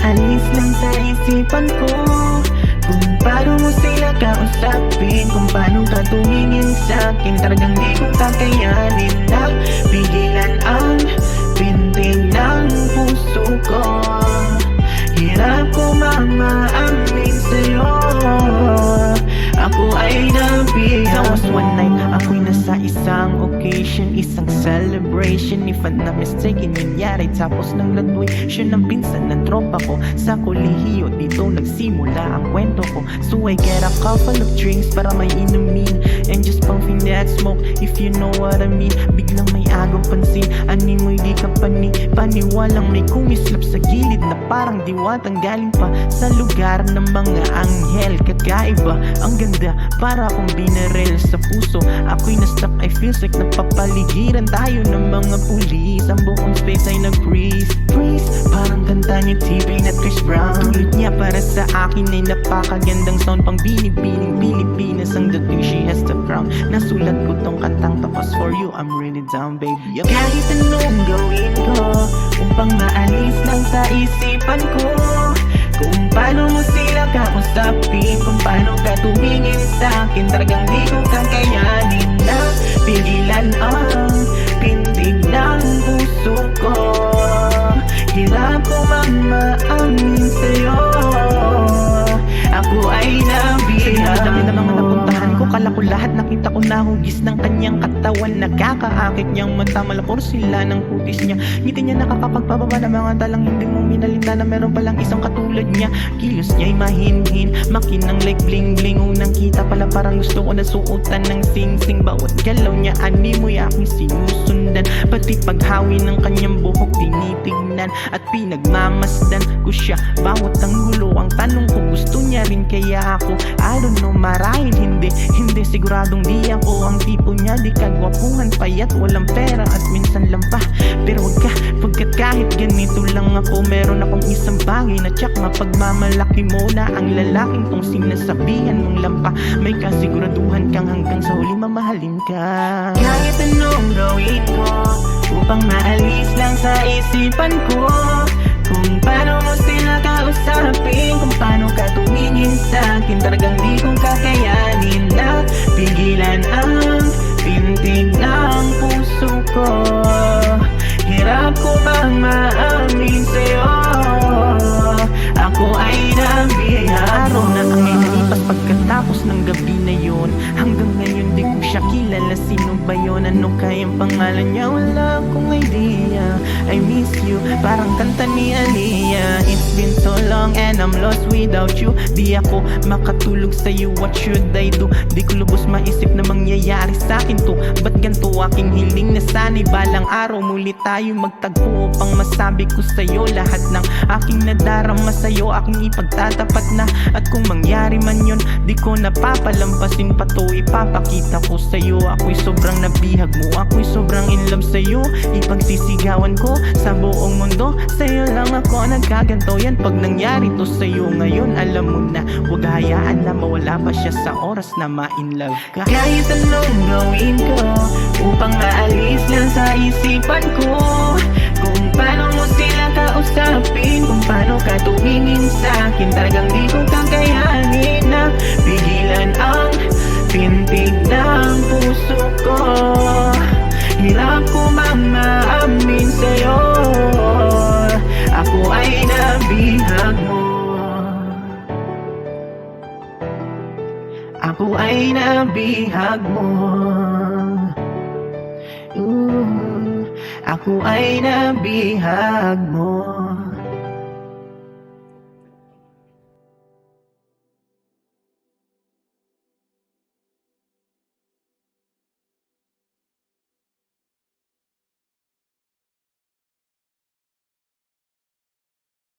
maalis lang sa isipan ko kung paano mo sila kausapin, kung paano ka tumingin sa'kin. Talagang di ko kakayanin na pigilan ang pintig ng puso ko. Hirap ko mamaamin sa'yo, ako ay nabihag. That was one night, ako'y nasa isang occasion, isang celebration. If I'm not mistaken, nangyari tapos ng graduation ng pinsan ng tropa ko sa kolehiyo. Dito nagsimula ang kwento ko. So I get a couple of drinks para may inumin and just puffing that smoke, if you know what I mean. Biglang may agong pansin, anin mo'y di ka paniwalang may kumislap sa gilid na parang diwatang galing pa sa lugar ng mga anghel. Kakaiba, ang ganda, para akong binarel sa puso. Ako'y na-stuck, I feels like napapaligiran tayo ng mga pulis. Ang buong space ay nag-freeze, parang kanta ni T-Pain at Chris Brown. Tulad niya para sa akin ay napakagandang sound, pang binibining Pilipinas ang dating, she has the crown. Nasulat ko tong kantang tapos for you, I'm really down baby. Kahit anong gawin ko upang maalis lang sa isipan ko kung paano mo sila kausapin, kung paano ka tumingin sa'kin. Talagang di ko kakayanin na pigilan ang pintig ng puso ko. Hirap ko mamaamin sa'yo, ako ay nabihag. Dami na mga napuntahan ko, kala ko lahat nakita ko na hugis ng kanyang katawan. Nagkakaakit niyang mata, malapor sila ng kutis niya. Ngiti niya nakakapagpababa ng mga talang hindi mo minalinda na meron palang isang katulad niya. Kilos niya'y mahinhin, makinang like bling bling. Unang kita pala parang gusto ko na suotan ng sing-sing. Bawat galaw niya animoy aking sinusundan, pati paghawi ng kanyang buhok tinitignan at pinagmamasdan ko siya. Bawat ang gulo ang tanong ko, gusto niya rin kaya ako? I don't know, marahil hindi siguradong di ako ang tipo niya. Di kagwapuhan, payat, walang pera at minsan lang pa. Pero wag ka, pagkat kahit ganito lang ako, meron akong isang bagay na tsak mapagmamalaki mo na ang lalaking tong sinasabihan mong lampa. May kasiguraduhan kang hanggang sa huli mamahalin ka. Kahit anong gawin ko upang maalis lang sa isipan ko kung paano mo sila kausapin, kung paano ka tumingin sa'kin. Talagang di kong kakayanin na pigilan ang pintig ng puso ko. Hirap ko bang maamin sa'yo, ako ay nabihag. Araw na ang inalipas pagkatapos ng gabi na yon. Hanggang ngayon di ko siya kilala, sino ba yun? Ano kayang pangalan niya? Wala akong idea. I miss you, parang kanta ni Aaliyah. It's been so long and I'm lost without you. Di ako makatulog sa'yo, what should I do? Di ko lubos maisip na mangyayari sa'kin to. Ba't ganito aking hiling na sana'y balang araw muli tayo magtagpo upang masabi ko sa'yo lahat ng aking nadarama sa'yo, aking ipagtatapat na. At kung mangyari man yun, di ko napapalampasin pa to, ipapakita ko sa'yo. Ako'y sobrang nabihag mo, ako'y sobrang in love sa'yo. Ipagsisigawan ko sa buong mundo, sa'yo lang ako nagkaganto. Yan pag nangyari to sa'yo ngayon, alam mo na, huwag hayaan na mawala pa siya sa oras na ma-in love ka. Kahit anong gawin ko upang maalis lang sa isipan ko kung paano mo sila kausapin, kung paano ka tumingin sa'kin. Talagang di ko kakayanin na pigilan ang pintig ng puso ko. Hirap ko mamaamin sa'yo, ako ay nabihag mo, ako ay nabihag mo. Ako ay nabihag mo.